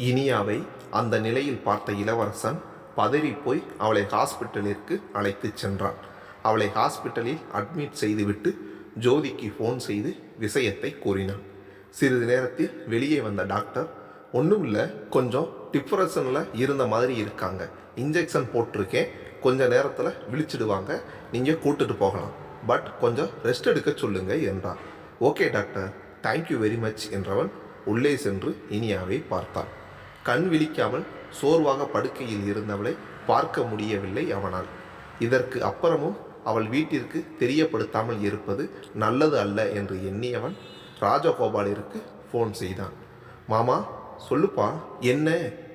இனியாவை அந்த நிலையில் பார்த்த இளவரசன் பதறிப்போய் அவளை ஹாஸ்பிட்டலிற்கு அழைத்து சென்றான். அவளை ஹாஸ்பிட்டலில் அட்மிட் செய்துவிட்டு ஜோதிக்கு ஃபோன் செய்து விஷயத்தை கூறினான். சிறிது நேரத்தில் வெளியே வந்த டாக்டர், ஒன்றும் இல்லை, கொஞ்சம் டிப்ரெஷனில் இருந்த மாதிரி இருக்காங்க, இன்ஜெக்ஷன் போட்டிருக்கேன், கொஞ்ச நேரத்தில் விழிச்சிடுவாங்க, நீங்கள் கூட்டுட்டு போகலாம், பட் கொஞ்சம் ரெஸ்ட் எடுக்க சொல்லுங்க என்றார். Okay doctor, thank you very much என்றவன் உள்ளே சென்று இனியாவை பார்த்தான். கண் விழிக்காமல் சோர்வாக படுக்கையில் இருந்தவளை பார்க்க முடியவில்லை அவனால். இதற்கு அப்புறமும் அவள் வீட்டிற்கு தெரியப்படுத்தாமல் இருப்பது நல்லது அல்ல என்று எண்ணியவன் ராஜகோபாலிற்கு ஃபோன் செய்தான். மாமா சொல்லுப்பா, என்ன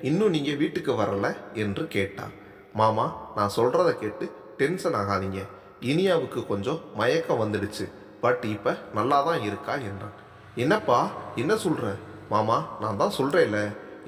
இன்னும் நீங்கள் வீட்டுக்கு வரல என்று கேட்டார். மாமா, நான் சொல்கிறத கேட்டு டென்ஷன் ஆகாதீங்க, இனியாவுக்கு கொஞ்சம் மயக்கம் வந்துடுச்சு, பட் இப்போ நல்லா தான் இருக்கா என்றான். என்னப்பா என்ன சொல்கிற? மாமா, நான் தான் சொல்கிறேன்ல,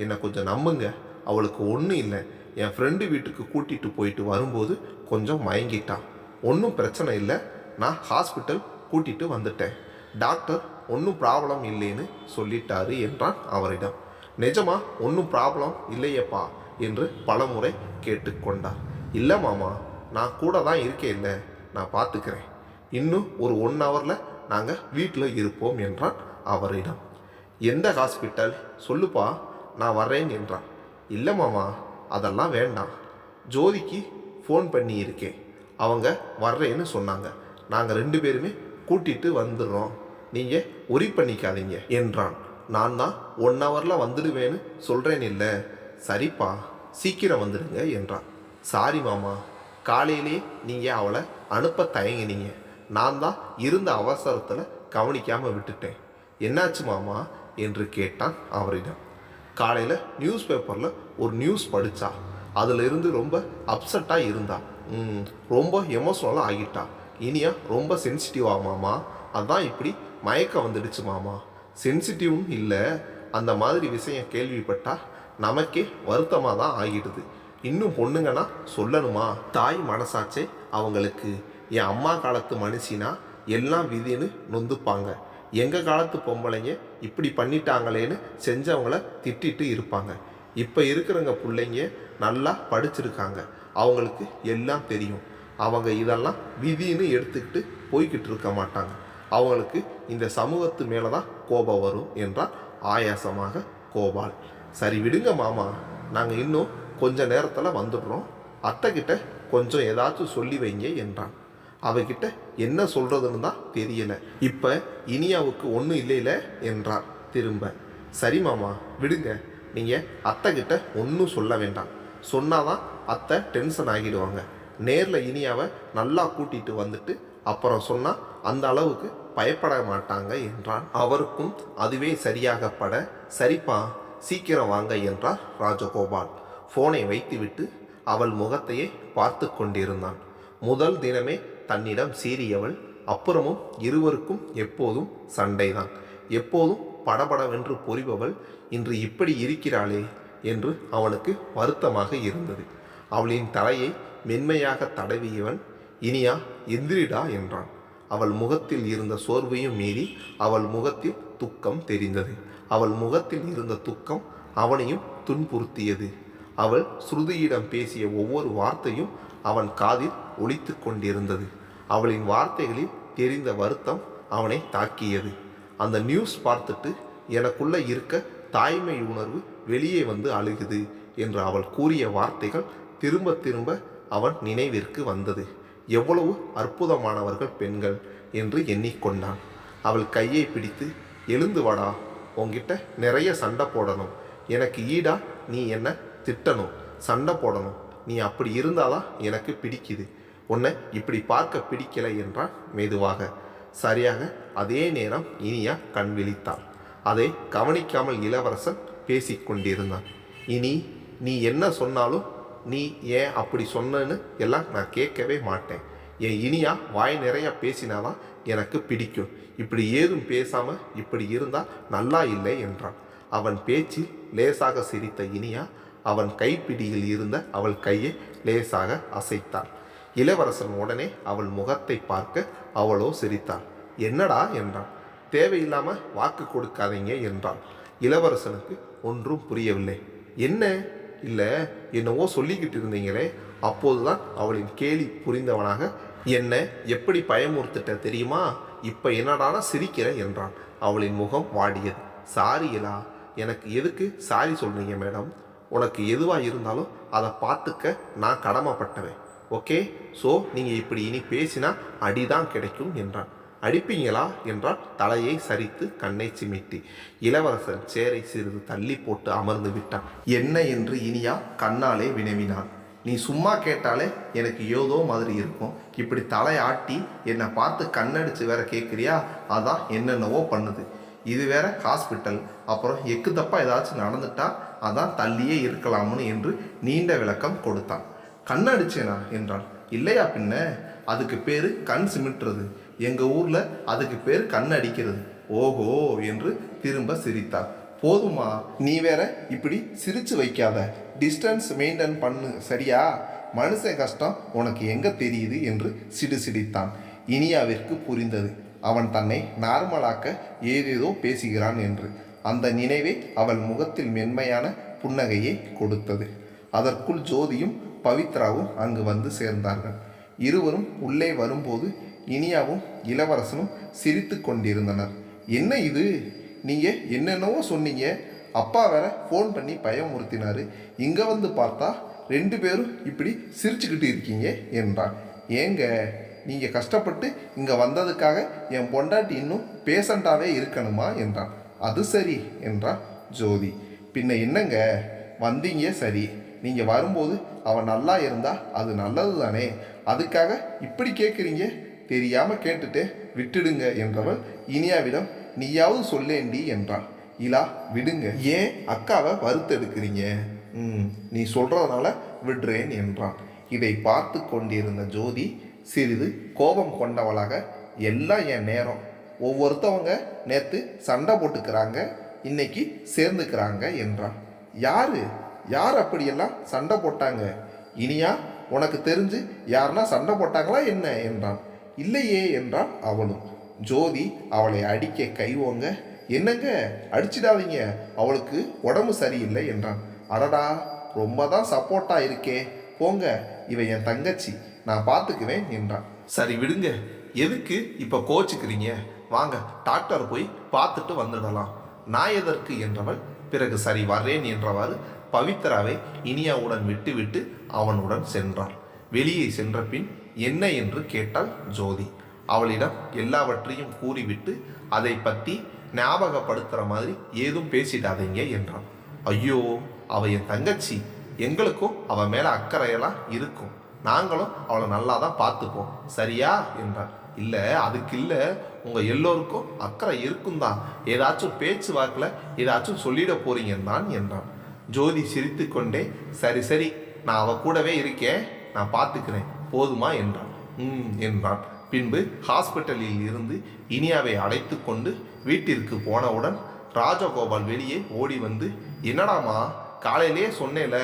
என்னை கொஞ்சம் நம்புங்க, அவளுக்கு ஒன்றும் இல்லை, என் ஃப்ரெண்டு வீட்டுக்கு கூட்டிகிட்டு போயிட்டு வரும்போது கொஞ்சம் மயங்கிட்டான், ஒன்றும் பிரச்சனை இல்லை, நான் ஹாஸ்பிட்டல் கூட்டிகிட்டு வந்துட்டேன், டாக்டர் ஒன்றும் ப்ராப்ளம் இல்லைன்னு சொல்லிட்டாரு என்றான் அவரிடம். நிஜமா ஒன்றும் ப்ராப்ளம் இல்லையப்பா என்று பலமுறை கேட்டுக்கொண்டார். இல்லை மாமா, நான் கூட தான் இருக்கேன், இல்லை நான் பார்த்துக்கிறேன், இன்னும் ஒரு 1 ஹவரில் நாங்கள் வீட்டில் இருப்போம் என்றான் அவரிடம். எந்த ஹாஸ்பிட்டல் சொல்லுப்பா, நான் வர்றேன் என்றான். இல்லை மாமா, அதெல்லாம் வேண்டாம், ஜோதிக்கு ஃபோன் பண்ணி இருக்கேன், அவங்க வர்றேன்னு சொன்னாங்க, நாங்கள் 2 பேருமே கூட்டிகிட்டு வந்துடுறோம், நீங்கள் ஒரி பண்ணிக்காதீங்க என்றான். நான் தான் 1 ஹவரில் வந்துடுவேன்னு சொல்கிறேன். இல்லை சரிப்பா, சீக்கிரம் வந்துடுங்க என்றான். சாரி மாமா, காலையிலே நீங்கள் அவளை அனுப்ப தயங்கினீங்க, நான் தான் இருந்த அவசரத்தில் கவனிக்காமல் விட்டுட்டேன். என்னாச்சு மாமா என்று கேட்டான் அவரிடம். காலையில் நியூஸ் பேப்பரில் ஒரு நியூஸ் படித்தா, அதில் இருந்து ரொம்ப அப்செட்டாக இருந்தா, ரொம்ப எமோஷ்னலாக ஆகிட்டா, இனியா ரொம்ப சென்சிட்டிவா மாமா, அதான் இப்படி மயக்கம் வந்துடுச்சு மாமா. சென்சிட்டிவும் இல்லை, அந்த மாதிரி விஷயம் கேள்விப்பட்டா நமக்கே வருத்தமாக தான் ஆகிடுது, இன்னும் பொண்ணுங்கன்னா சொல்லணுமா, தாய் மனசாச்சே அவங்களுக்கு, என் அம்மா காலத்து மனுஷினா எல்லாம் விதின்னு நொந்துப்பாங்க, எங்கள் காலத்து பொம்பளைங்க இப்படி பண்ணிட்டாங்களேன்னு செஞ்சவங்கள திட்டிட்டு இருப்பாங்க. இப்போ இருக்கிறவங்க பிள்ளைங்க நல்லா படிச்சிருக்காங்க, அவங்களுக்கு எல்லாம் தெரியும், அவங்க இதெல்லாம் விதின்னு எடுத்துக்கிட்டு போய்கிட்டு இருக்க மாட்டாங்க, அவங்களுக்கு இந்த சமூகத்து மேலே தான் கோபம் வரும் என்றால் ஆயாசமாக கோபால். சரி விடுங்க மாமா, நாங்கள் இன்னும் கொஞ்ச நேரத்தில் வந்துடுறோம், அத்தைக்கிட்ட கொஞ்சம் ஏதாச்சும் சொல்லி வைங்க என்றான். அவகிட்ட என்ன சொல்கிறதுன்னு தான் தெரியலை. இப்போ இனியாவுக்கு ஒன்றும் இல்லையில என்றார் திரும்ப. சரி மாமா விடுங்க, நீங்கள் அத்தைக்கிட்ட ஒன்றும் சொல்ல வேண்டாம், சொன்னாதான் அத்தை டென்ஷன் ஆகிடுவாங்க, நேரில் இனியாவை நல்லா கூட்டிகிட்டு வந்துட்டு அப்புறம் சொன்னால் அந்த அளவுக்கு பயப்பட மாட்டாங்க என்றான். அவருக்கும் அதுவே சரியாகப்பட, சரிப்பா சீக்கிரம் வாங்க என்றார் ராஜகோபால். ஃபோனை வைத்துவிட்டு அவள் முகத்தையே பார்த்து கொண்டிருந்தான். முதல் தினமே தன்னிடம் சீறியவள் அப்புறமும் இருவருக்கும் எப்போதும் சண்டைதான், எப்போதும் படபடவென்று பொறிபவள் இன்று இப்படி இருக்கிறாளே என்று அவனுக்கு வருத்தமாக இருந்தது. அவளின் தலையை மென்மையாக தடவியவன், இனியா எந்திரிடா என்றான். அவள் முகத்தில் இருந்த சோர்வையும் மீறி அவள் முகத்தில் துக்கம் தெரிந்தது. அவள் முகத்தில் இருந்த துக்கம் அவனையும் துன்புறுத்தியது. அவள் ஸ்ருதியிடம் பேசிய ஒவ்வொரு வார்த்தையும் அவன் காதில் ஒலித்து கொண்டிருந்தது. அவளின் வார்த்தைகளில் தெரிந்த வருத்தம் அவனை தாக்கியது. அந்த நியூஸ் பார்த்துட்டு எனக்குள்ள இருக்க தாய்மை உணர்வு வெளியே வந்து அழுகுது என்று அவள் கூறிய வார்த்தைகள் திரும்ப திரும்ப அவன் நினைவிற்கு வந்தது. எவ்வளவு அற்புதமானவர்கள் பெண்கள் என்று எண்ணிக்கொண்டான். அவள் கையை பிடித்து, எழுந்து வாடா, உன்கிட்ட நிறைய சண்டை போடணும், எனக்கு ஈடா நீ என்ன திட்டணும், சண்டை போடணும், நீ அப்படி இருந்தாதான் எனக்கு பிடிக்குது, உன்னை இப்படி பார்க்க பிடிக்கலை என்றான் மெதுவாக. சரியாக அதே நேரம் இனியா கண் விழித்தாள். அதை கவனிக்காமல் இளவரசன் பேசிக்கொண்டிருந்தான். இனி நீ என்ன சொன்னாலும், நீ ஏன் அப்படி சொன்னன்னு எல்லாம் நான் கேட்கவே மாட்டேன், என் இனியா வாய் நிறைய பேசினாதான் எனக்கு பிடிக்கும், இப்படி ஏதும் பேசாமல் இப்படி இருந்தால் நல்லா இல்லை என்றான். அவன் பேச்சில் லேசாக சிரித்த இனியா அவன் கைப்பிடியில் இருந்த அவள் கையை லேசாக அசைத்தாள். இளவரசன் உடனே அவள் முகத்தை பார்க்க அவளோ சிரித்தாள். என்னடா என்றான். தேவையில்லாமல் வாக்கு கொடுக்காதீங்க என்றாள். இளவரசனுக்கு ஒன்றும் புரியவில்லை. என்ன? இல்லை, என்னவோ சொல்லிக்கிட்டு இருந்தீங்களே. அப்போதுதான் அவளின் கேலி புரிந்தவனாக, என்ன எப்படி பயமுறுத்திட்ட தெரியுமா? இப்போ என்னடானா சிரிக்கிற என்றான். அவளின் முகம் வாடியது. சாரி இலா, எனக்கு எதுக்கு சாரி சொல்கிறீங்க மேடம்? உனக்கு எதுவாக இருந்தாலும் அதை பார்த்துக்க நான் கடமைப்பட்டவன். ஓகே, ஸோ நீங்கள் இப்படி இனி பேசினா அடிதான் கிடைக்கும் என்றான். அடிப்பீங்களா என்றால் தலையை சரித்து கண்ணை சிமிட்டி. இளவரசன் சேரை சிறிது தள்ளி போட்டு அமர்ந்து விட்டான். என்ன என்று இனியா கண்ணாலே வினவினான். நீ சும்மா கேட்டாலே எனக்கு ஏதோ மாதிரி இருக்கும். இப்படி தலையாட்டி என்னை பார்த்து கண்ணடிச்சு வேற கேட்குறியா? அதான் என்னென்னவோ பண்ணுது. இது வேற ஹாஸ்பிட்டல், அப்புறம் எக்கு தப்பா ஏதாச்சும் நடந்துட்டா அதான் தள்ளியே இருக்கலாம்னு என்று நீண்ட விளக்கம் கொடுத்தான். கண்ணடிச்சேனா என்றான். இல்லையா பின்ன, அதுக்கு பேர் கண் சிமிட்டுறது. எங்கள் ஊரில் அதுக்கு பேர் கண் அடிக்கிறது. ஓஹோ என்று திரும்ப சிரித்தார். போதுமா, நீ வேற இப்படி சிரிச்சு வைக்காத. டிஸ்டன்ஸ் மெயின்டைன் பண்ணு, சரியா? மனுஷன் கஷ்டம் உனக்கு எங்கே தெரியுது என்று சிரித்தான். இனியாவிற்கு புரிந்தது, அவன் தன்னை நார்மலாக்க ஏதேதோ பேசுகிறான் என்று. அந்த நினைவே அவள் முகத்தில் மென்மையான புன்னகையை கொடுத்தது. அதற்குள் ஜோதியும் பவித்ராவும் அங்கு வந்து சேர்ந்தார்கள். இருவரும் உள்ளே வரும்போது இனியாவும் இளவரசனும் சிரித்து கொண்டிருந்தனர். என்ன இது, நீங்கள் என்னென்னவோ சொன்னீங்க, அப்பா வேற ஃபோன் பண்ணி பயமுறுத்தினாரு, இங்கே வந்து பார்த்தா 2 பேரும் இப்படி சிரிச்சுக்கிட்டு இருக்கீங்க என்றான். ஏங்க, நீங்கள் கஷ்டப்பட்டு இங்கே வந்ததுக்காக என் பொண்டாட்டி இன்னும் பேஷண்ட்டாகவே இருக்கணுமா என்றான். அது சரி என்றான் ஜோதி. பின்ன என்னங்க, வந்தீங்க சரி, நீங்கள் வரும்போது அவன் நல்லா இருந்தா அது நல்லது தானே, அதுக்காக இப்படி கேட்குறீங்க? தெரியாமல் கேட்டுட்டு விட்டுடுங்க என்றவள் இனியாவிடம் நீயாவது சொல்லேண்டி என்றாள். இலா, விடுங்க, ஏன் அக்காவை வறுத்தெடுக்கிறீங்க? நீ சொல்கிறதுனால விடுறேன் என்றான். இதை பார்த்து கொண்டிருந்த ஜோதி சிறிது கோபம் கொண்டவளாக, எல்லாம் என் நேரம், ஒவ்வொருத்தவங்க நேற்று சண்டை போட்டுக்கிறாங்க, இன்னைக்கு சேர்ந்துக்கிறாங்க என்றான். யார் அப்படியெல்லாம் சண்டை போட்டாங்க? இனியா, உனக்கு தெரிஞ்சு யாருன்னா சண்டை போட்டாங்களா என்ன என்றான். இல்லையே என்றான் அவளும். ஜோதி அவளை அடிக்க கைவோங்க, என்னங்க அடிச்சிடாதீங்க, அவளுக்கு உடம்பு சரியில்லை என்றான். அடடா, ரொம்ப தான் சப்போர்ட்டாக இருக்கே, போங்க, இவ என் தங்கச்சி, நான் பார்த்துக்குவேன் என்றான். சரி விடுங்க, எதுக்கு இப்போ கோச்சிக்கிறீங்க? வாங்க டாக்டர் போய் பார்த்துட்டு வந்துடலாம். நான் எதற்கு என்றவள் பிறகு சரி வர்றேன் என்றவாறு பவித்ராவை இனியாவுடன் விட்டுவிட்டு அவனுடன் சென்றாள். வெளியே சென்ற பின் என்ன என்று கேட்டாள் ஜோதி. அவளிடம் எல்லாவற்றையும் கூறிவிட்டு அதை பற்றி ஞாபகப்படுத்துகிற மாதிரி ஏதும் பேசிடாதீங்க என்றான். ஐயோ, அவ என் தங்கச்சி, எங்களுக்கும் அவன் மேலே அக்கறையெல்லாம் இருக்கும், நாங்களும் அவளை நல்லா தான் பார்த்துப்போம், சரியா என்றான். இல்லை, அதுக்கு இல்லை, உங்கள் எல்லோருக்கும் அக்கறை இருக்கும் தான், ஏதாச்சும் பேச்சு வாக்கில் ஏதாச்சும் சொல்லிட போறீங்கன்னு என்றான். ஜோதி சிரித்து கொண்டே, சரி சரி, நான் அவ கூடவே இருக்கேன், நான் பார்த்துக்கிறேன், போதுமா என்றான். என்றான். பின்பு ஹாஸ்பிட்டலில் இருந்து இனியாவை அழைத்து கொண்டு வீட்டிற்கு போனவுடன் ராஜகோபால் வெளியே ஓடி வந்து, என்னடாமா, காலையிலே சொன்னேல,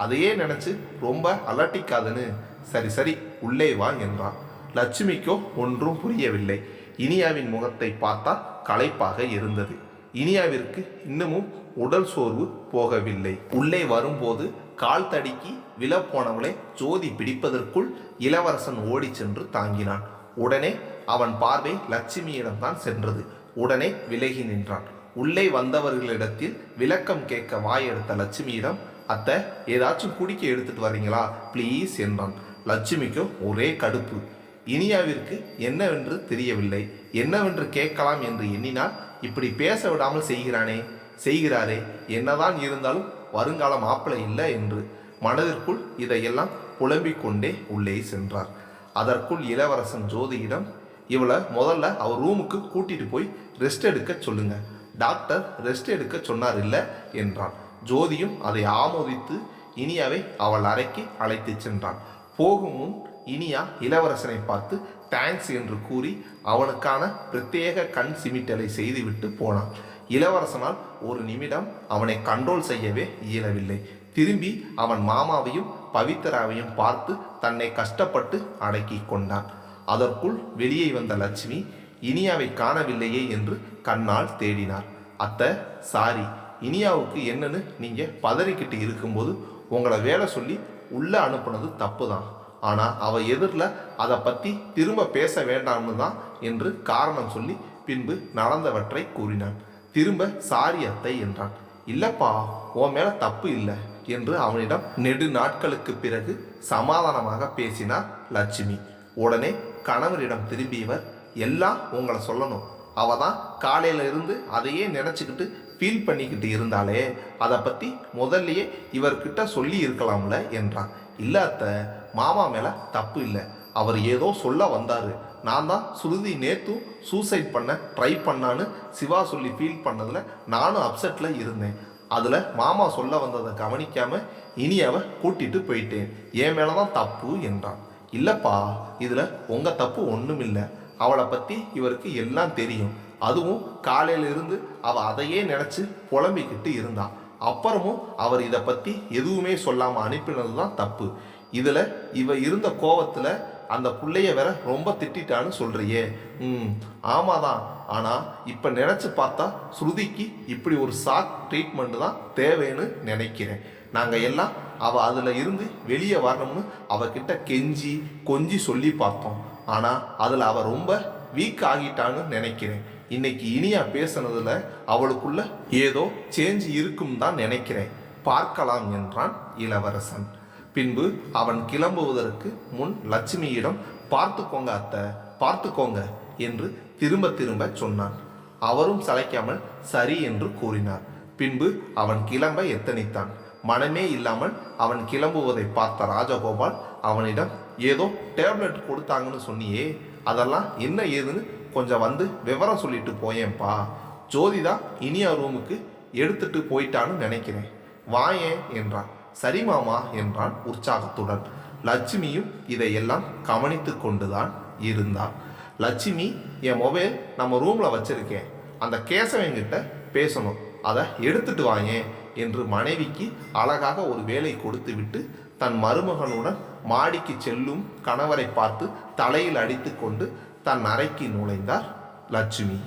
அதையே நினச்சி ரொம்ப அலட்டிக்காதுன்னு, சரி சரி உள்ளே வா என்றான். லட்சுமிக்கோ ஒன்றும் புரியவில்லை. இனியாவின் முகத்தை பார்த்தால் களைப்பாக இருந்தது. இனியாவிற்கு இன்னமும் உடல் சோர்வு போகவில்லை. உள்ளே வரும்போது கால் தடுக்கி விழப்போனவளை ஜோதி பிடிப்பதற்குள் இளவரசன் ஓடி சென்று தாங்கினான். உடனே அவன் பார்வை லட்சுமியிடம்தான் சென்றது. உடனே விலகி நின்றான். உள்ளே வந்தவர்களிடத்தில் விளக்கம் கேட்க வாயெடுத்த லட்சுமியிடம், அத்தை, ஏதாச்சும் குடிக்க எடுத்துட்டு வரீங்களா ப்ளீஸ் என்றான். லட்சுமிக்கு ஒரே கடுப்பு. இனியாவிற்கு என்னவென்று தெரியவில்லை. என்னவென்று கேட்கலாம் என்று எண்ணினால் இப்படி பேச விடாமல் செய்கிறாரே, என்னதான் இருந்தாலும் வருங்கால மாப்பிள்ளை இல்லை என்று மனதிற்குள் இதையெல்லாம் புலம்பிக் கொண்டே உள்ளே சென்றார். அதற்குள் இளவரசன் ஜோதியிடம், இவளை முதல்ல அவர் ரூமுக்கு கூட்டிட்டு போய் ரெஸ்ட் எடுக்க சொல்லுங்க, டாக்டர் ரெஸ்ட் எடுக்க சொன்னார் இல்லை என்றான். ஜோதியும் அதை ஆமோதித்து இனியாவை அவள் அறைக்கு அழைத்து சென்றான். போகும் முன் இனியா இளவரசனை பார்த்து தேங்க்ஸ் என்று கூறி அவனுக்கான பிரத்யேக கண் சிமிட்டலை செய்துவிட்டு போனான். இளவரசனால் ஒரு நிமிடம் அவனை கண்ட்ரோல் செய்யவே இயலவில்லை. திரும்பி அவன் மாமாவையும் பவித்ராவையும் பார்த்து தன்னை கஷ்டப்பட்டு அடக்கி கொண்டான். அதற்குள் வெளியே வந்த லட்சுமி இனியாவை காணவில்லையே என்று கண்ணால் தேடினார். அத்தை, சாரி, இனியாவுக்கு என்னன்னு நீங்கள் பதறிக்கிட்டு இருக்கும்போது உங்களை வேலை சொல்லி உள்ளே அனுப்புனது தப்பு தான். ஆனால் அவள் எதிரில் அதை பற்றி திரும்ப பேச வேண்டாம்னு தான் என்று காரணம் சொல்லி பின்பு நடந்தவற்றை கூறினான். திரும்ப சாரி அத்தை என்றான். இல்லப்பா, உன் மேலே தப்பு இல்லை என்று அவனிடம் நெடு நாட்களுக்கு பிறகு சமாதானமாக பேசினார் லட்சுமி. உடனே கணவரிடம் திரும்பியவர், எல்லாம் உங்களை சொல்லணும், அவ தான் காலையில இருந்து அதையே நினச்சிக்கிட்டு ஃபீல் பண்ணிக்கிட்டு இருந்தாலே, அதை பற்றி முதல்லையே இவர்கிட்ட சொல்லி இருக்கலாம்ல என்றான். இல்லை அத்தை, மாமா மேலே தப்பு இல்லை, அவர் ஏதோ சொல்ல வந்தார். நான் தான் சுருதி நேற்றும் சூசைட் பண்ண ட்ரை பண்ணான்னு சிவா சொல்லி ஃபீல் பண்ணதில் நானும் அப்செட்டில் இருந்தேன். அதில் மாமா சொல்ல வந்ததை கவனிக்காமல் இனியாவை கூட்டிகிட்டு போயிட்டேன். என் மேலே தான் தப்பு என்றான். இல்லைப்பா, இதில் உங்கள் தப்பு ஒன்றும் இல்லை. அவளை பற்றி இவருக்கு எல்லாம் தெரியும். அதுவும் காலையிலிருந்து அவள் அதையே நினச்சி புலம்பிக்கிட்டு இருந்தான். அப்புறமும் அவர் இதை பற்றி எதுவுமே சொல்லாமல் அனுப்பினது தான் தப்பு. இதில் இவ இருந்த கோவத்தில் அந்த பிள்ளைய வேற ரொம்ப திட்டான்னு சொல்கிறியே. ஆமாதான், ஆனால் இப்போ நினச்சி பார்த்தா ஸ்ருதிக்கு இப்படி ஒரு ஷாக் ட்ரீட்மெண்ட் தான் தேவைன்னு நினைக்கிறேன். நாங்கள் எல்லாம் அவள் அதில் இருந்து வெளியே வரணும்னு அவகிட்ட கெஞ்சி கொஞ்சி சொல்லி பார்த்தோம். ஆனால் அதில் அவள் ரொம்ப வீக் ஆகிட்டான்னு நினைக்கிறேன். இன்னைக்கு இனியா பேசுனதுல அவளுக்குள்ள ஏதோ சேஞ்ச் இருக்கும் தான் நினைக்கிறேன். பார்க்கலாம் என்றான் இளவரசன். பின்பு அவன் கிளம்புவதற்கு முன் லட்சுமியிடம், பார்த்துக்கோங்க அத்தை, பார்த்துக்கோங்க என்று திரும்ப திரும்ப சொன்னான். அவரும் சளைக்காமல் சரி என்று கூறினார். பின்பு அவன் கிளம்ப எத்தனித்தான். மனமே இல்லாமல் அவன் கிளம்புவதை பார்த்த ராஜகோபால் அவனிடம், ஏதோ டேப்லெட் கொடுத்தாங்கன்னு சொன்னியே, அதெல்லாம் என்ன ஏதுன்னு கொஞ்சம் வந்து விவரம் சொல்லிட்டு போயேன்ப்பா. ஜோதிதா இனியா ரூமுக்கு எடுத்துட்டு போயிட்டான்னு நினைக்கிறேன், வாயேன் என்றான். சரி மாமா என்றான் உற்சாகத்துடன். லட்சுமியும் இதையெல்லாம் கவனித்து கொண்டுதான் இருந்தான். லட்சுமி, என் மொபைல் நம்ம ரூமில் வச்சிருக்கேன், அந்த கேசவங்கிட்ட பேசணும், அதை எடுத்துட்டு வாயேன் என்று மனைவிக்கு அழகாக ஒரு வேலை கொடுத்து விட்டு தன் மருமகனுடன் மாடிக்கு செல்லும் கணவரை பார்த்து தலையில் அடித்து கொண்டு தன் அறைக்கு நுழைந்தார் லட்சுமி.